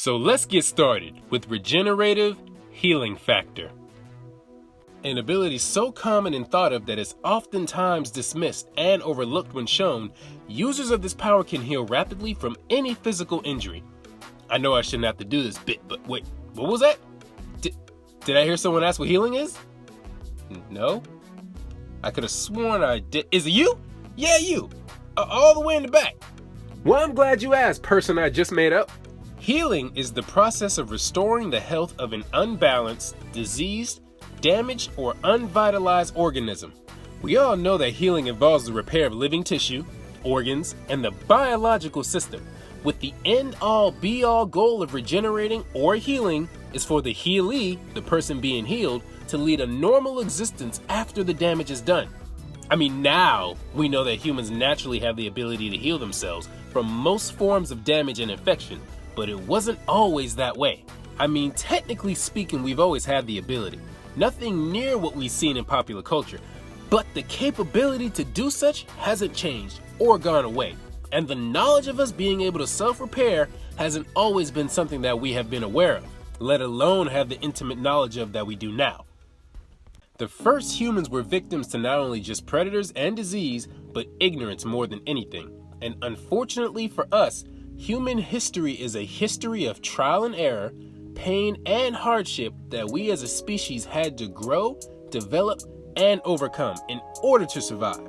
So let's get started with Regenerative Healing Factor. An ability so common and thought of that is oftentimes dismissed and overlooked when shown, users of this power can heal rapidly from any physical injury. I know I shouldn't have to do this bit, but wait, what was that? Did I hear someone ask what healing is? No? I could have sworn I did. Is it you? Yeah, you. All the way in the back. Well, I'm glad you asked, person I just made up. Healing is the process of restoring the health of an unbalanced, diseased, damaged, or unvitalized organism. We all know that healing involves the repair of living tissue, organs, and the biological system, with the end-all be-all goal of regenerating or healing is for the healee, the person being healed, to lead a normal existence after the damage is done. I mean, now we know that humans naturally have the ability to heal themselves from most forms of damage and infection, but it wasn't always that way. I mean, technically speaking, we've always had the ability. Nothing near what we've seen in popular culture, but the capability to do such hasn't changed or gone away. And the knowledge of us being able to self-repair hasn't always been something that we have been aware of, let alone have the intimate knowledge of that we do now. The first humans were victims to not only just predators and disease, but ignorance more than anything. And unfortunately for us, human history is a history of trial and error, pain and hardship that we as a species had to grow, develop, and overcome in order to survive.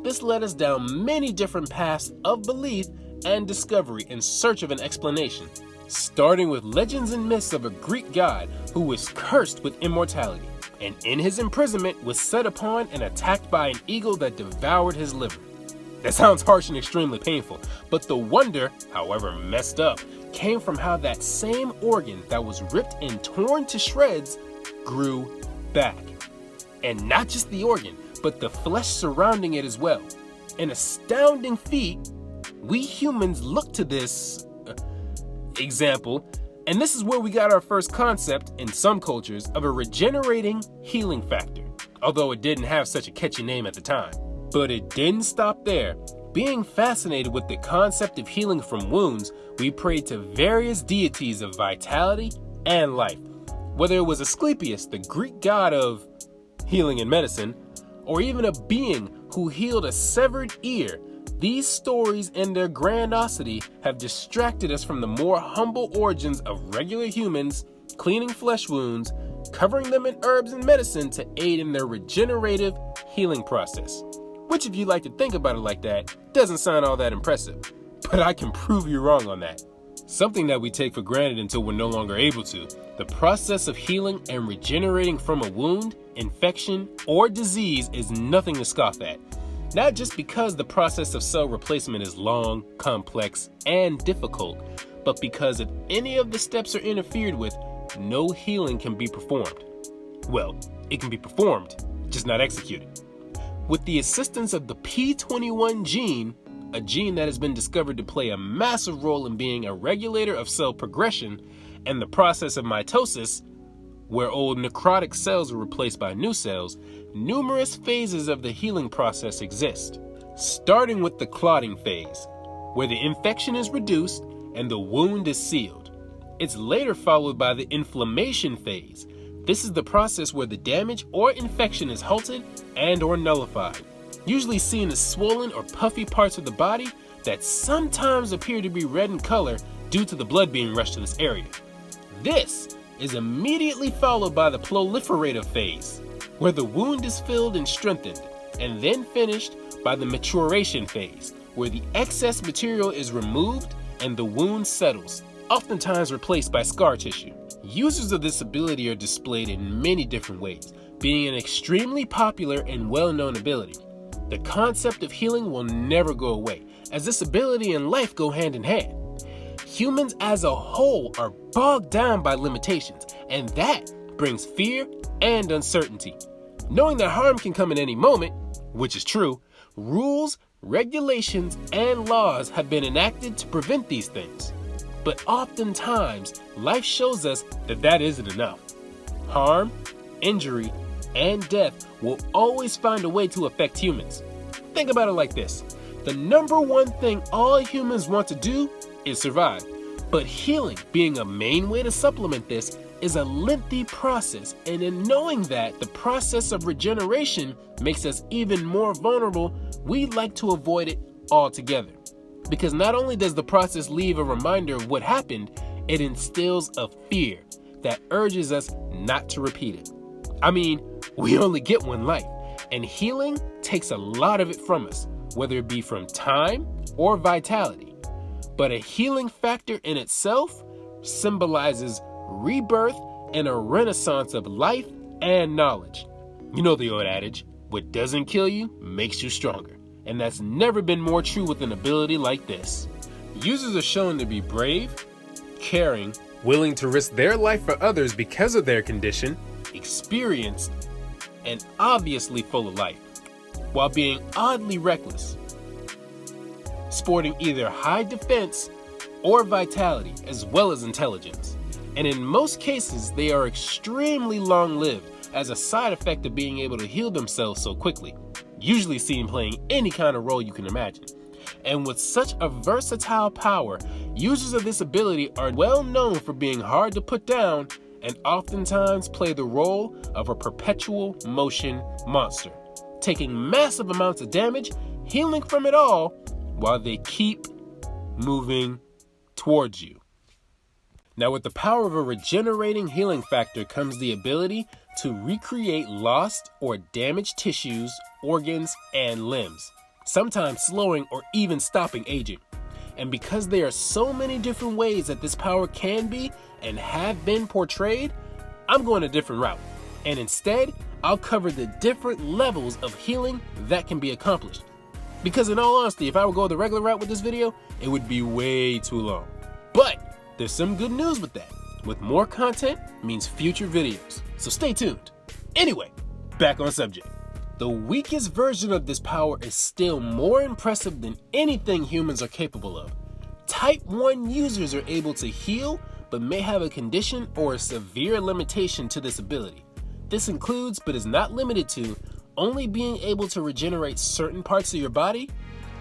This led us down many different paths of belief and discovery in search of an explanation, starting with legends and myths of a Greek god who was cursed with immortality, and in his imprisonment was set upon and attacked by an eagle that devoured his liver. That sounds harsh and extremely painful, but the wonder, however messed up, came from how that same organ that was ripped and torn to shreds grew back. And not just the organ, but the flesh surrounding it as well. An astounding feat. We humans look to this example, and this is where we got our first concept, in some cultures, of a regenerating healing factor, although it didn't have such a catchy name at the time. But it didn't stop there. Being fascinated with the concept of healing from wounds, we prayed to various deities of vitality and life. Whether it was Asclepius, the Greek god of healing and medicine, or even a being who healed a severed ear, these stories and their grandiosity have distracted us from the more humble origins of regular humans, cleaning flesh wounds, covering them in herbs and medicine to aid in their regenerative healing process. Which, if you like to think about it like that, doesn't sound all that impressive. But I can prove you wrong on that. Something that we take for granted until we're no longer able to. The process of healing and regenerating from a wound, infection, or disease is nothing to scoff at. Not just because the process of cell replacement is long, complex, and difficult, but because if any of the steps are interfered with, no healing can be performed. Well, it can be performed, just not executed. With the assistance of the P21 gene, a gene that has been discovered to play a massive role in being a regulator of cell progression, and the process of mitosis, where old necrotic cells are replaced by new cells, numerous phases of the healing process exist. Starting with the clotting phase, where the infection is reduced and the wound is sealed. It's later followed by the inflammation phase. This is the process where the damage or infection is halted and or nullified, usually seen as swollen or puffy parts of the body that sometimes appear to be red in color due to the blood being rushed to this area. This is immediately followed by the proliferative phase, where the wound is filled and strengthened, and then finished by the maturation phase, where the excess material is removed and the wound settles, oftentimes replaced by scar tissue. Users of this ability are displayed in many different ways, being an extremely popular and well-known ability. The concept of healing will never go away, as this ability and life go hand in hand. Humans as a whole are bogged down by limitations, and that brings fear and uncertainty. Knowing that harm can come at any moment, which is true, rules, regulations, and laws have been enacted to prevent these things. But oftentimes, life shows us that that isn't enough. Harm, injury, and death will always find a way to affect humans. Think about it like this. The number one thing all humans want to do is survive. But healing, being a main way to supplement this, is a lengthy process, and in knowing that the process of regeneration makes us even more vulnerable, we like to avoid it altogether. Because not only does the process leave a reminder of what happened, it instills a fear that urges us not to repeat it. I mean, we only get one life, and healing takes a lot of it from us, whether it be from time or vitality. But a healing factor in itself symbolizes rebirth and a renaissance of life and knowledge. You know the old adage, what doesn't kill you makes you stronger. And that's never been more true with an ability like this. Users are shown to be brave, caring, willing to risk their life for others because of their condition, experienced, and obviously full of life, while being oddly reckless, sporting either high defense or vitality as well as intelligence. And in most cases, they are extremely long-lived as a side effect of being able to heal themselves so quickly, usually seen playing any kind of role you can imagine. And with such a versatile power, users of this ability are well known for being hard to put down and oftentimes play the role of a perpetual motion monster, taking massive amounts of damage, healing from it all, while they keep moving towards you. Now, with the power of a regenerating healing factor comes the ability to recreate lost or damaged tissues, organs, and limbs, sometimes slowing or even stopping aging. And because there are so many different ways that this power can be and have been portrayed, I'm going a different route. And instead, I'll cover the different levels of healing that can be accomplished. Because in all honesty, if I would go the regular route with this video, it would be way too long. But there's some good news with that. With more content means future videos, so stay tuned. Anyway, back on subject. The weakest version of this power is still more impressive than anything humans are capable of. Type 1 users are able to heal, but may have a condition or a severe limitation to this ability. This includes, but is not limited to, only being able to regenerate certain parts of your body,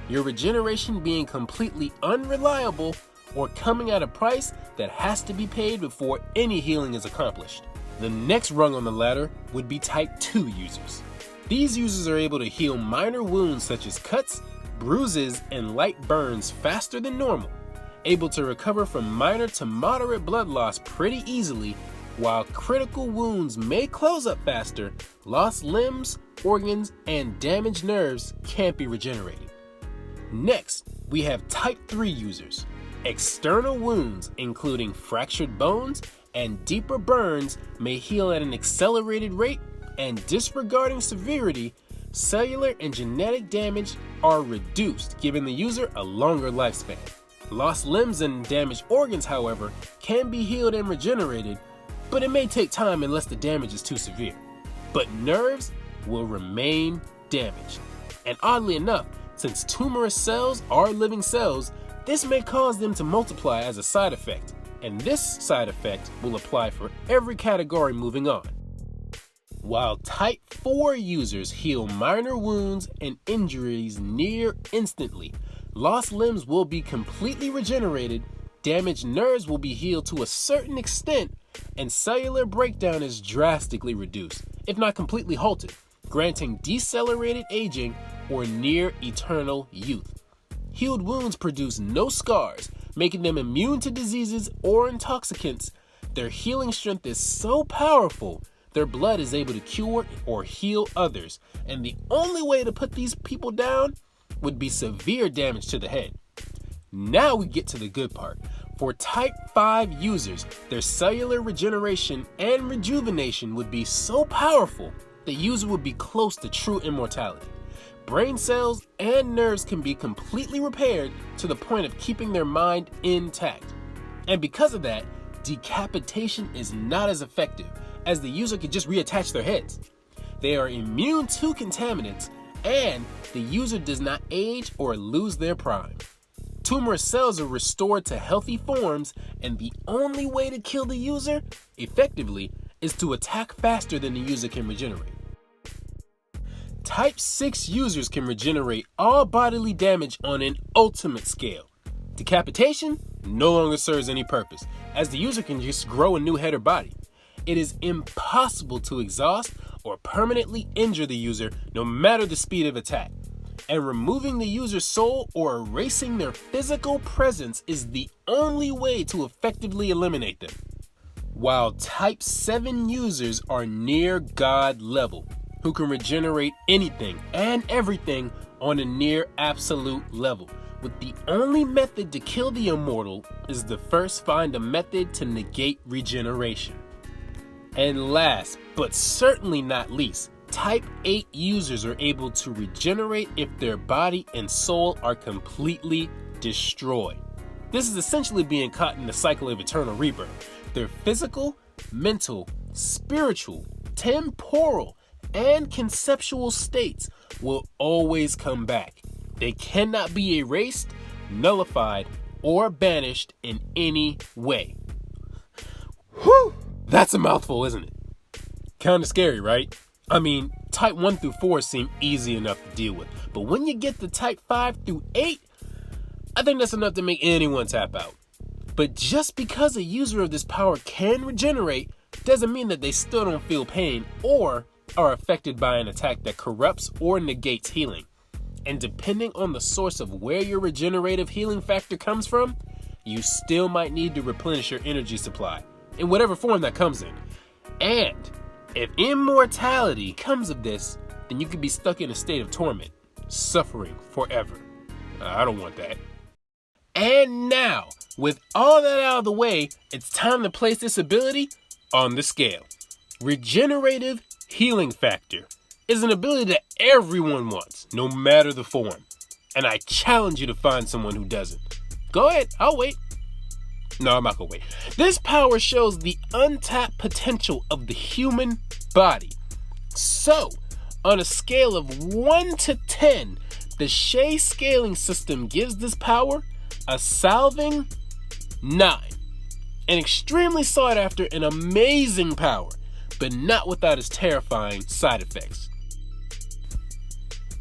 your regeneration being completely unreliable, or coming at a price that has to be paid before any healing is accomplished. The next rung on the ladder would be Type 2 users. These users are able to heal minor wounds such as cuts, bruises, and light burns faster than normal, able to recover from minor to moderate blood loss pretty easily. While critical wounds may close up faster, lost limbs, organs, and damaged nerves can't be regenerated. Next, we have Type 3 users. External wounds, including fractured bones and deeper burns, may heal at an accelerated rate, and disregarding severity, cellular and genetic damage are reduced, giving the user a longer lifespan. Lost limbs and damaged organs, however, can be healed and regenerated, but it may take time unless the damage is too severe. But nerves will remain damaged. And oddly enough, since tumorous cells are living cells, this may cause them to multiply as a side effect, and this side effect will apply for every category moving on. While Type 4 users heal minor wounds and injuries near instantly, lost limbs will be completely regenerated, damaged nerves will be healed to a certain extent, and cellular breakdown is drastically reduced, if not completely halted, granting decelerated aging or near eternal youth. Healed wounds produce no scars, making them immune to diseases or intoxicants. Their healing strength is so powerful, their blood is able to cure or heal others, and the only way to put these people down would be severe damage to the head. Now we get to the good part. For Type 5 users, their cellular regeneration and rejuvenation would be so powerful, the user would be close to true immortality. Brain cells and nerves can be completely repaired to the point of keeping their mind intact. And because of that, decapitation is not as effective, as the user can just reattach their heads. They are immune to contaminants, and the user does not age or lose their prime. Tumorous cells are restored to healthy forms, and the only way to kill the user effectively is to attack faster than the user can regenerate. Type 6 users can regenerate all bodily damage on an ultimate scale. Decapitation no longer serves any purpose, as the user can just grow a new head or body. It is impossible to exhaust or permanently injure the user no matter the speed of attack. And removing the user's soul or erasing their physical presence is the only way to effectively eliminate them. While Type 7 users are near God level, who can regenerate anything and everything on a near absolute level, with the only method to kill the Immortal is to first find a method to negate regeneration. And last, but certainly not least, Type 8 users are able to regenerate if their body and soul are completely destroyed. This is essentially being caught in the cycle of eternal rebirth. Their physical, mental, spiritual, temporal, and conceptual states will always come back. They cannot be erased, nullified, or banished in any way. Whew! That's a mouthful, isn't it? Kinda scary, right? I mean, Type 1 through 4 seem easy enough to deal with, but when you get to Type 5 through 8, I think that's enough to make anyone tap out. But just because a user of this power can regenerate doesn't mean that they still don't feel pain or are affected by an attack that corrupts or negates healing. And depending on the source of where your regenerative healing factor comes from, you still might need to replenish your energy supply, in whatever form that comes in. And if immortality comes of this, then you could be stuck in a state of torment, suffering forever. I don't want that. And now, with all that out of the way, it's time to place this ability on the scale. Regenerative Healing Factor is an ability that everyone wants, no matter the form. And I challenge you to find someone who doesn't. Go ahead, I'll wait. No, I'm not gonna wait. This power shows the untapped potential of the human body. So, on a scale of 1 to 10, the Shey scaling system gives this power a salving 9. An extremely sought after and amazing power, but not without its terrifying side effects.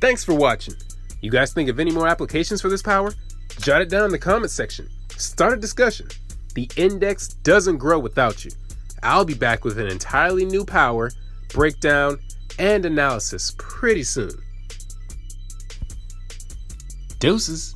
Thanks for watching. You guys think of any more applications for this power? Jot it down in the comments section. Start a discussion. The index doesn't grow without you. I'll be back with an entirely new power, breakdown, and analysis pretty soon. Deuces.